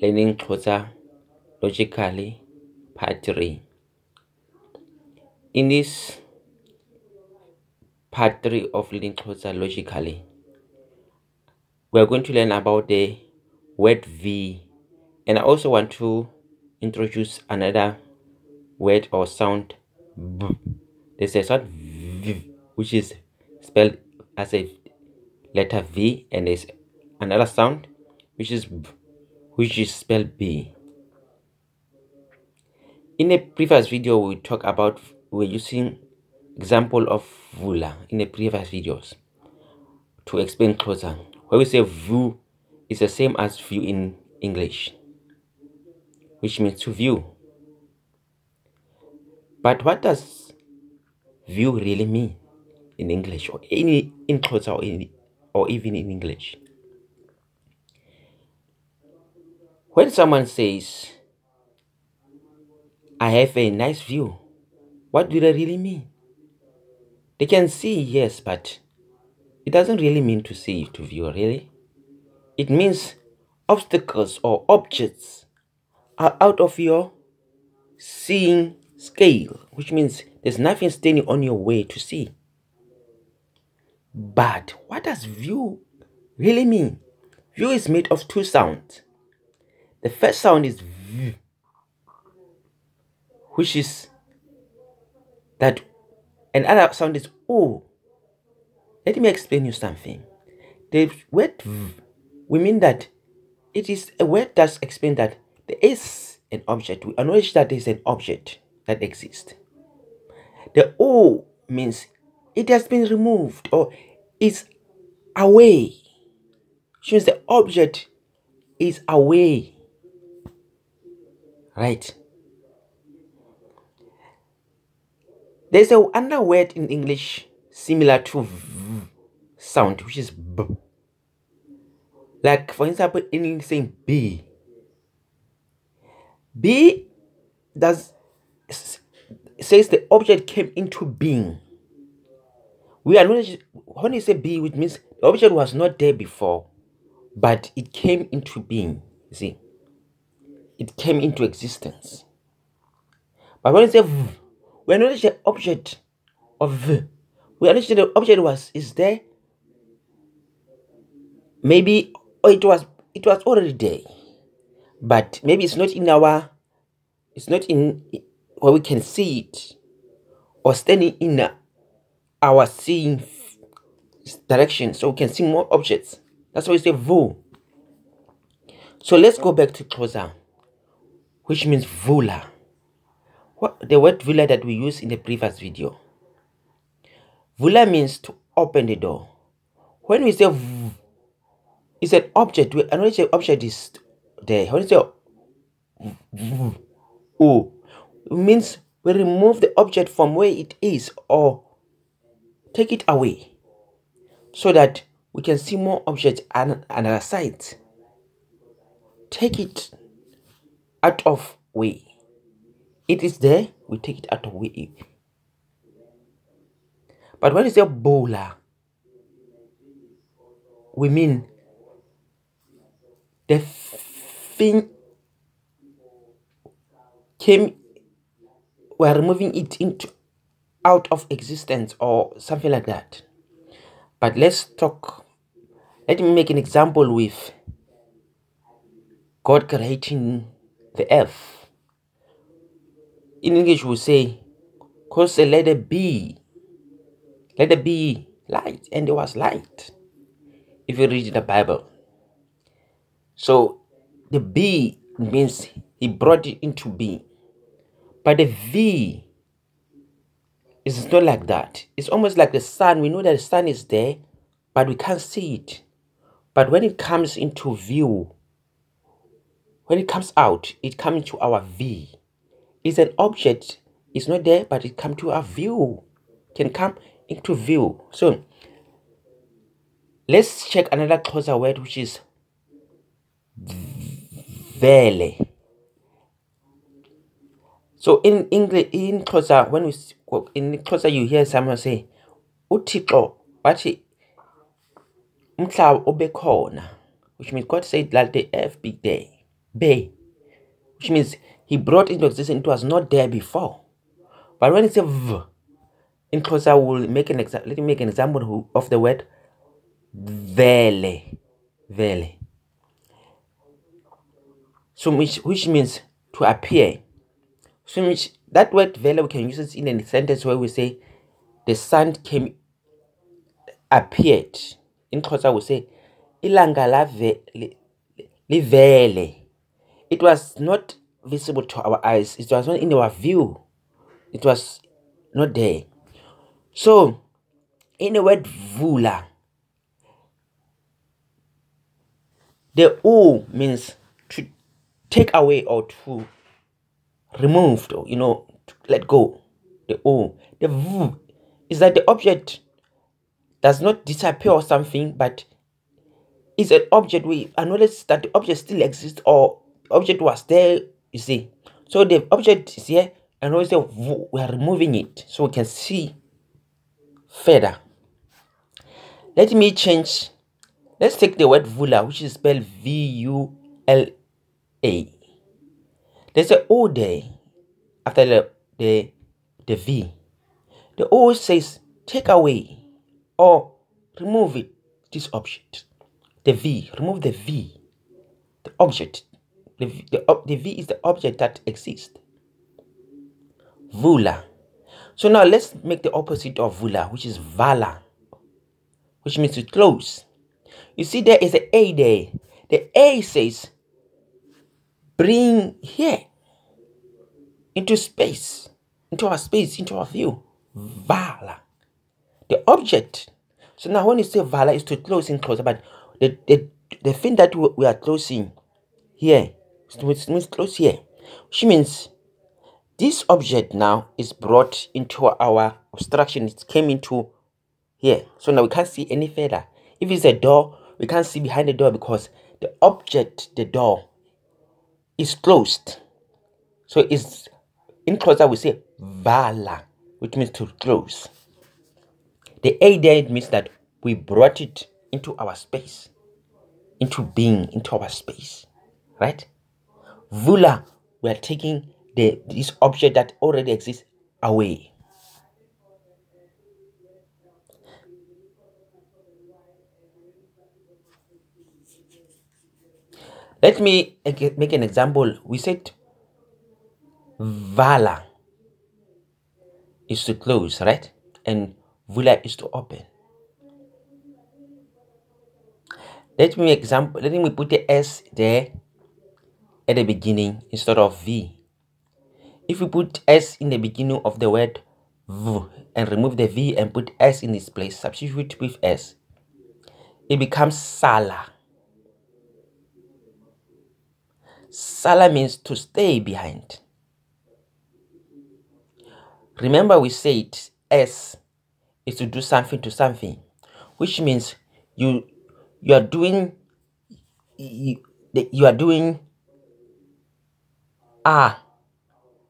Learning Xhosa logically, part 3. In this part 3 of learning Xhosa logically, we are going to learn about the word V, and I also want to introduce another word or sound B. There's a sound V, which is spelled as a letter V, and there's another sound which is B, which is spelled B. In a previous video, we talked about we're using example of vula in the previous videos to explain Xhosa. When we say view, it's the same as view in English, which means to view. But what does view really mean in English, or in Xhosa, or even in English? When someone says, I have a nice view, what do they really mean? They can see, yes, but it doesn't really mean to see, to view, really. It means obstacles or objects are out of your seeing scale, which means there's nothing standing on your way to see. But what does view really mean? View is made of two sounds. The first sound is V, which is that, and other sound is O. Let me explain you something. The word V, we mean that it is a word that explains that there is an object. We acknowledge that there is an object that exists. The O means it has been removed or is away. Which means the object is away. Right? There's another word in English similar to V sound, which is B. Like, for example, in saying B. B says the object came into being. We acknowledge when you say be, which means the object was not there before, but it came into being. You see, it came into existence. But when you say V, we acknowledge the object of V. We acknowledge that the object is there. Maybe it was already there, but maybe it's not in where we can see it, or standing in our seeing direction, so we can see more objects. That's why we say vu. So let's go back to Xhosa, which means vula. The word vula that we used in the previous video. Vula means to open the door. When we say v, it's an object. We acknowledge the object is there. When we say v, o, it means we remove the object from where it is or take it away so that we can see more objects on another side. Take it out of way. It is there, we take it out of way. But when we say bola, we mean the thing we're removing it out of existence or something like that. But let me make an example with God creating the earth. In English we say, cause let there be light, and there was light. If you read the Bible. So the B means he brought it into being. But the V is not like that. It's almost like the sun. We know that the sun is there, but we can't see it. But when it comes into view, when it comes out, it comes into our V. It's an object. It's not there, but it comes to our view. Can come into view. So let's check another Xhosa word, which is vele. So in English, in Xhosa, in Xhosa you hear someone say, uThixo wathi umhlaba ubekhona, which means God said that the earth be there. be, which means he brought into existence. It was not there before. But when it's a v, in Xhosa we'll make an example. Let me make an example of the word vele. Vele. So which means to appear. So which that word vele we can use it in a sentence where we say the sun appeared. In Xhosa we say ilanga livele. It was not visible to our eyes. It was not in our view. It was not there. So in the word vula, the o means to take away or to remove, or to let go. The o. The v is that the object does not disappear or something, but it's an object. We acknowledge that the object still exists, or the object was there, you see. So the object is here, and also we are removing it so we can see further. Let me change. Let's take the word vula, which is spelled V-U-L-A. There's an O there after the V. The O says take away or remove it, this object. The V, remove the V, the object. The V is the object that exists. Vula. So now let's make the opposite of vula, which is vala, which means to close. You see there is an A there. The A says bring here into space, into our space, into our view. Vala. The object. So now when you say vala is to close in closer, but the thing that we are closing here, it means close here, which means this object now is brought into our obstruction. It came into here. So now we can't see any further. If it's a door, we can't see behind the door because the object, the door, is closed. So it's in closer we say vala, which means to close. The A there means that we brought it into our space, into being, into our space, right? Vula, we are taking this object that already exists away. Let me make an example. We said vala is to close, right? And vula is to open. Let me put the S there at the beginning instead of V. If we put S in the beginning of the word V and remove the V and put S in its place, substitute with S, it becomes sala. Sala means to stay behind. Remember we said S is to do something to something, which means you are doing R.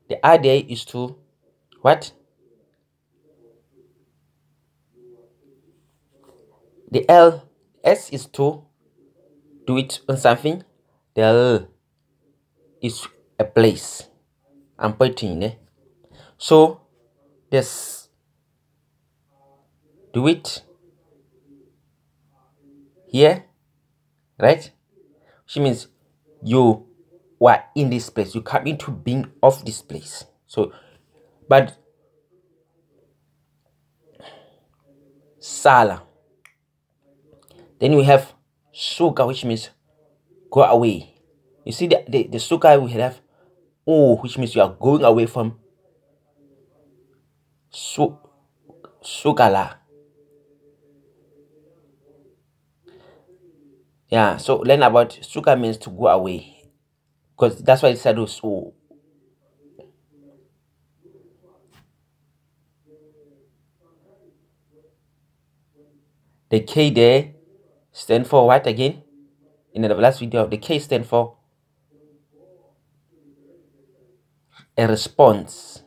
The R there is to what? The L, S is to do it on something. The L is a place. I'm pointing there. So this do it here, right? Which means you were in this place. You come into being of this place. So, but sala. Then we have suka, which means go away. You see the suka we have oh, which means you are going away from sukala. Yeah, so learn about suka means to go away, because that's why it said so. The K there stand for what again? In the last video, the K stand for a response.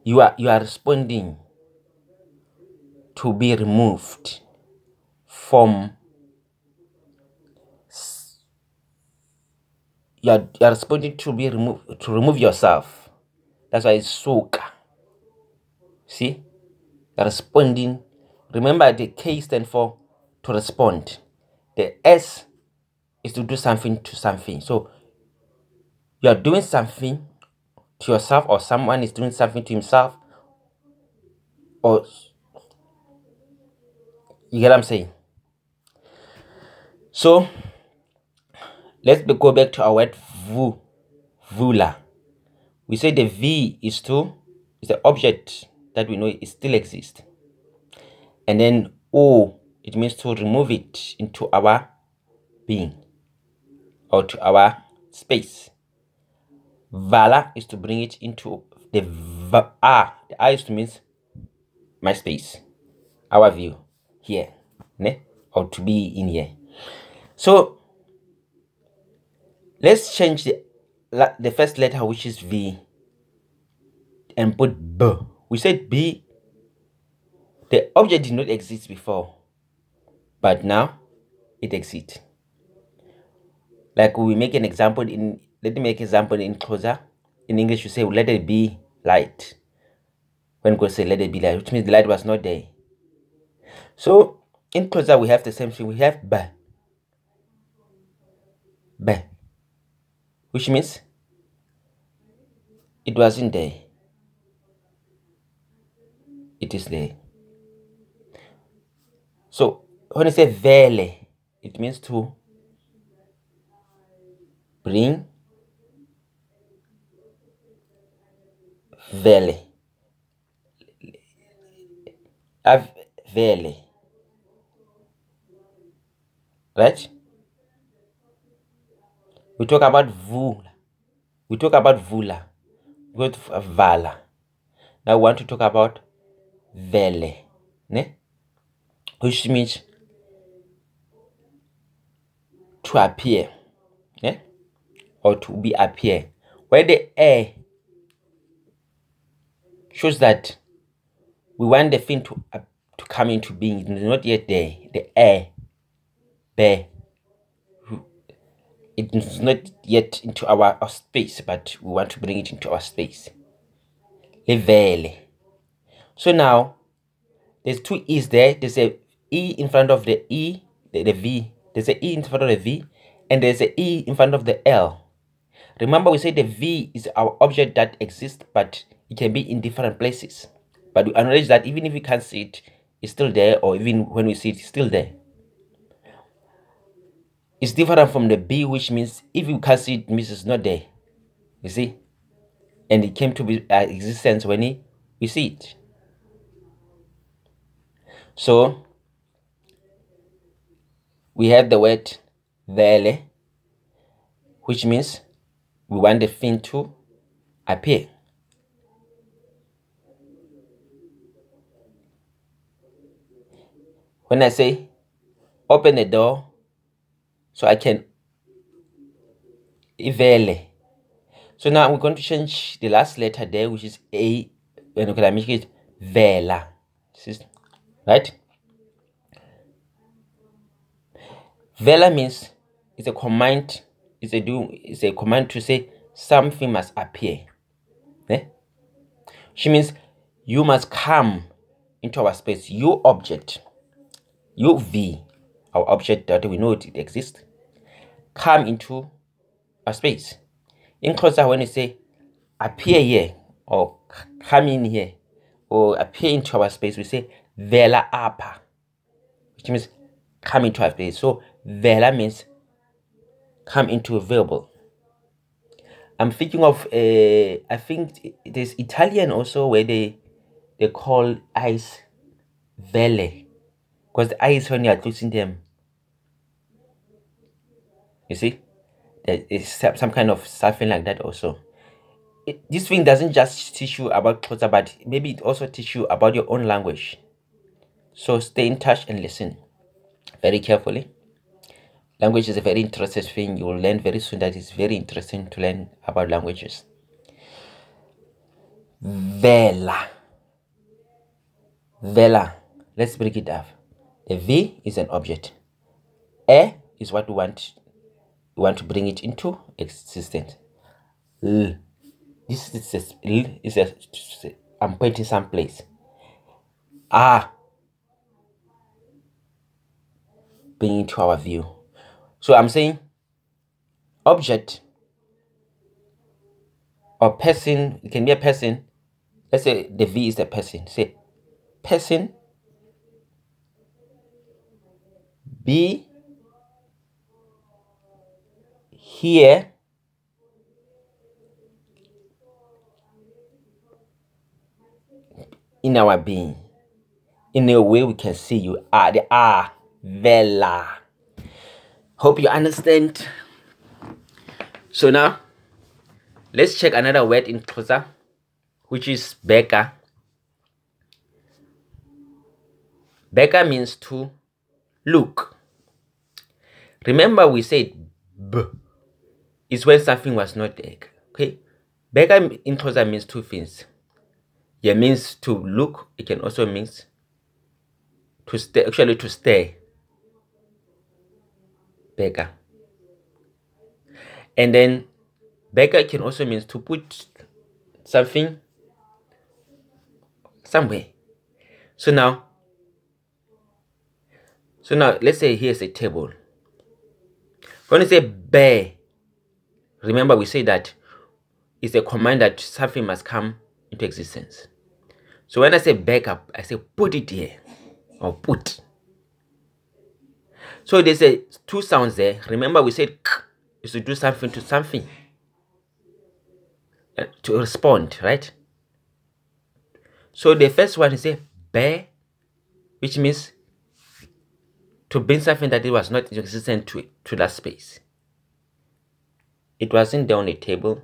You are responding to be removed from you're responding to remove yourself. That's why it's soka. See? You're responding. Remember, the K stands for to respond. The S is to do something to something. So you're doing something to yourself, or someone is doing something to himself, or you get what I'm saying? So let's go back to our word vula. We say the V is the object that we know it still exists. And then O, it means to remove it into our being or to our space. Vala is to bring it into the R. The R is to mean my space, our view here, ne? Or to be in here. So let's change the first letter, which is V, and put B. We said B, the object did not exist before, but now it exists. Like we make an example let me make an example in Xhosa. In English, you say, let it be light. When God say, let it be light, which means the light was not there. So in Xhosa, we have the same thing. We have ba, which means it wasn't there. It is there. So when you say vele, it means to bring vele. Vele. Right? We talk about vula. We talk about vula. We go to vala. Now we want to talk about vele. Ne? Which means to appear. Yeah? Or to be appear. Where the air shows that we want the thing to come into being. It is not yet there. The air, there. It is not yet into our space, but we want to bring it into our space. Levele. So now, there's two E's there. There's a E in front of the E, the V. There's a E in front of the V, and there's a E in front of the L. Remember, we said the V is our object that exists, but it can be in different places. But we acknowledge that even if we can't see it, it's still there, or even when we see it, it's still there. It's different from the B, which means if you can't see it, it means it's not there. You see? And it came to be existence when we see it. So we have the word vele, which means we want the thing to appear. When I say open the door, so I can vele. So now we're going to change the last letter there, which is A, and we can make it vela. Right? Vela means it's a command. It's a command to say something must appear. Eh? She means you must come into our space. You object, you V, our object that we know it exists, come into our space. In Xhosa, when you say appear here or come in here or appear into our space, we say vela apa, which means come into our space. So vela means come into a verbal. I'm thinking of I think it is Italian also, where they call ice vele, because the ice, when you are closing them, you see, there is some kind of something like that also. This thing doesn't just teach you about Xhosa, but maybe it also teach you about your own language. So stay in touch and listen very carefully. Language is a very interesting thing. You will learn very soon that it's very interesting to learn about languages. Vela. Vela. Let's break it up. The V is an object. E is what we want we want to bring it into existence. L. This is L is a, I'm pointing someplace. Ah, bring it to our view. So I'm saying object or person. It can be a person. Let's say the V is the person. Say person be here in our being. In a way we can see you are the are Vela. Hope you understand. So now let's check another word in Xhosa, which is beka. Beka means to look. Remember we said b is when something was not there. Okay, beka in Xhosa means two things. It means to look. It can also means to stay. Actually, to stay. Beka. And then beka can also means to put something somewhere. So now let's say here's a table. When you say bear, remember we say that it's a command that something must come into existence. So when I say back up, I say put it here or put. So there's two sounds there. Remember we said k is to do something to something, to respond, right? So the first one is a bear, which means to bring something that it was not existent to that space. It wasn't there on the table,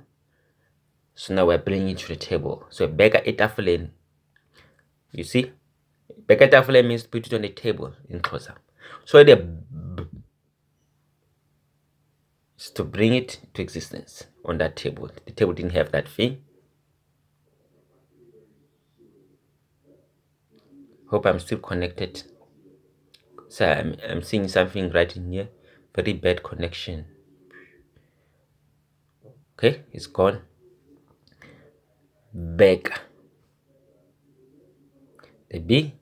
so now we're bringing it to the table. So beka etafuleni. You see, beka etafuleni means put it on the table in Xhosa. So the b is to bring it to existence on that table. The table didn't have that thing. Hope I'm still connected. So I'm seeing something right in here. Very bad connection. Okay, it's gone. Back. The B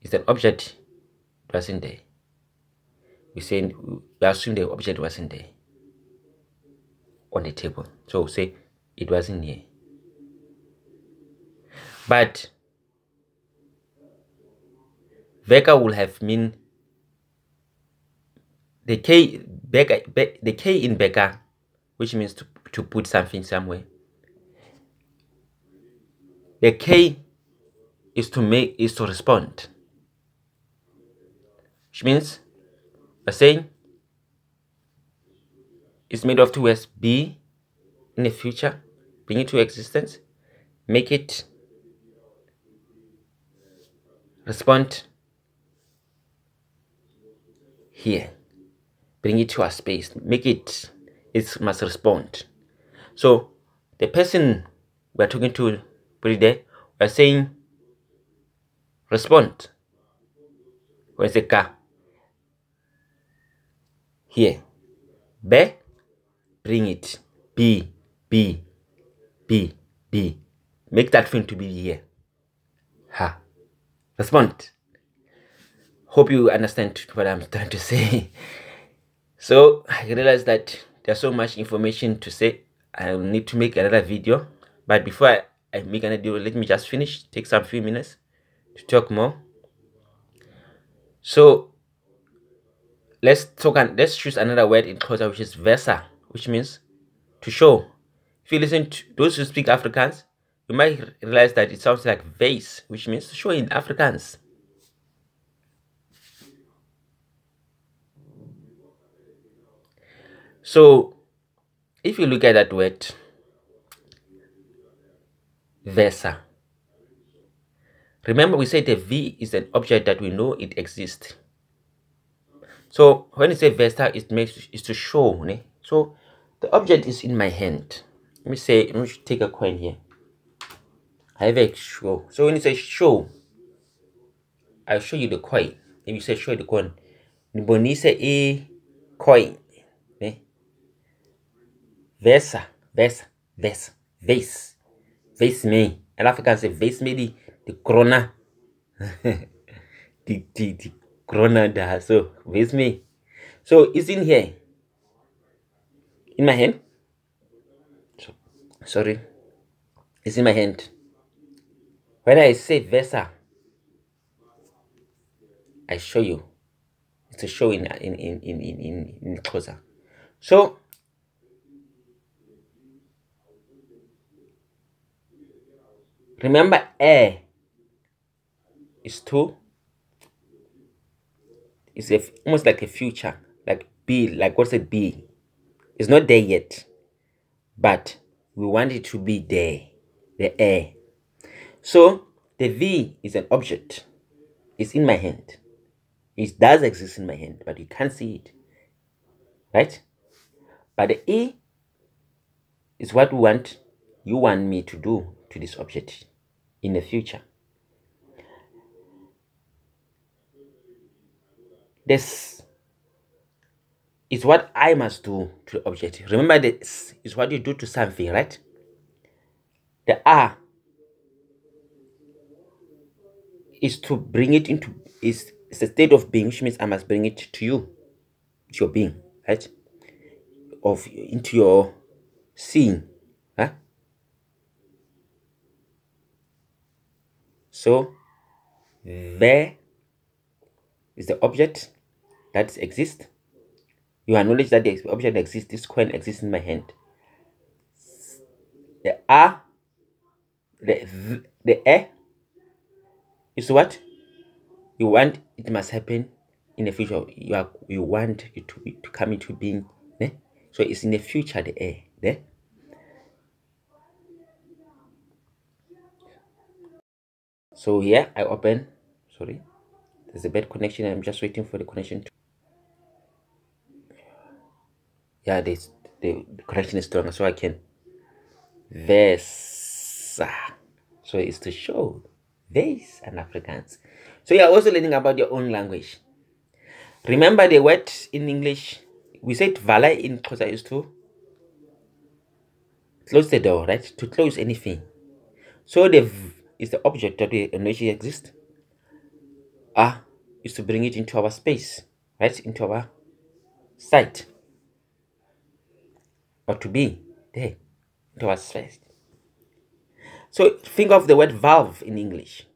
is an object. It wasn't there. We assume the object wasn't there on the table. So say it wasn't here. But Veka will have mean the K in Beka, which means to put something somewhere. The K is to respond. Which means we're saying it's made of two words, be in the future, bring it to existence, make it respond here, bring it to a space, it must respond. So the person we're talking to, put it there, we're saying respond. Where's the car? Here. Be, bring it. Be. Make that thing to be here. Ha. Respond. Hope you understand what I'm trying to say. So I realized that there's so much information to say. I need to make another video. But before I make another video, let me just finish. Take some few minutes to talk more. So let's choose another word in Xhosa, which is versa, which means to show. If you listen to those who speak Afrikaans, you might realize that it sounds like vase, which means to show in Afrikaans. So if you look at that word versa, remember we said the V is an object that we know it exists. So when you say versa, it is to show. Ne? So the object is in my hand. Let me take a coin here. I have a show. So when you say show, I'll show you the coin. If you say show the coin, Nibonise a coin. Ne? Versa, versa, versa, vase. Vase me. And Africans say vase me the corona. the corona da. So vase me. So it's in here. In my hand. So, sorry. It's in my hand. When I say versa, I show you. It's a show in Xhosa. So remember, air is to. It's almost like a future, like be, like what's it be? It's not there yet, but we want it to be there. The air. So the V is an object. It's in my hand. It does exist in my hand, but you can't see it, right? But the E is what you want me to do to this object in the future. This is what I must do to the object. Remember, this is what you do to something, right? The R is to bring it into, is a state of being, which means I must bring it to you, to your being, right? Into your seeing, huh? So there is the object that exists. You acknowledge that the object exists. This coin exists in my hand. The R, the A is what you want. It must happen in the future. You want it to come into being. Eh? So it's in the future. The A there. So here I open. Sorry, there's a bad connection. I'm just waiting for the connection to. Yeah, the connection is stronger, so I can. Versa. So it's to show this and Afrikaans. So you're also learning about your own language. Remember the word in English, we said vala in Xhosa is to close the door, right? To close anything. So the v is the object that we energy exists. A is to bring it into our space, right? Into our sight. Or to be there. Into our space. So think of the word valve in English.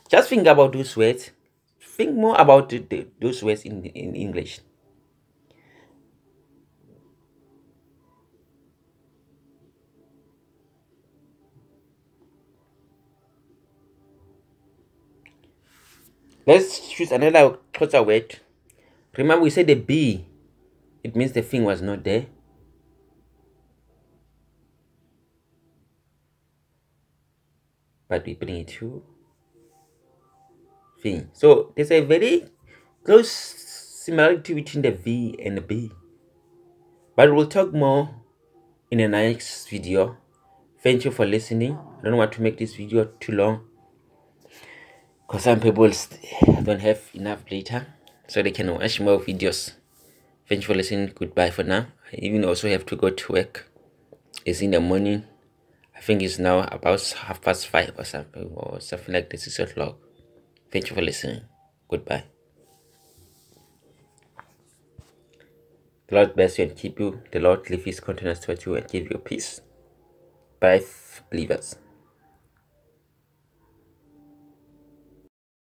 Just think about those words. Think more about those words in English. Let's choose another Xhosa word. Remember we said the B. It means the thing was not there. But we bring it to thing. So there's a very close similarity between the V and the B. But we'll talk more in the next video. Thank you for listening. I don't want to make this video too long, because some people don't have enough data, so they can watch more videos. Thank you for listening. Goodbye for now. I even also have to go to work. It's in the morning. I think it's now about 5:30 or something like this. 6 o'clock. Thank you for listening. Goodbye. The Lord bless you and keep you. The Lord leave his countenance toward you and give you peace. Bye, believers.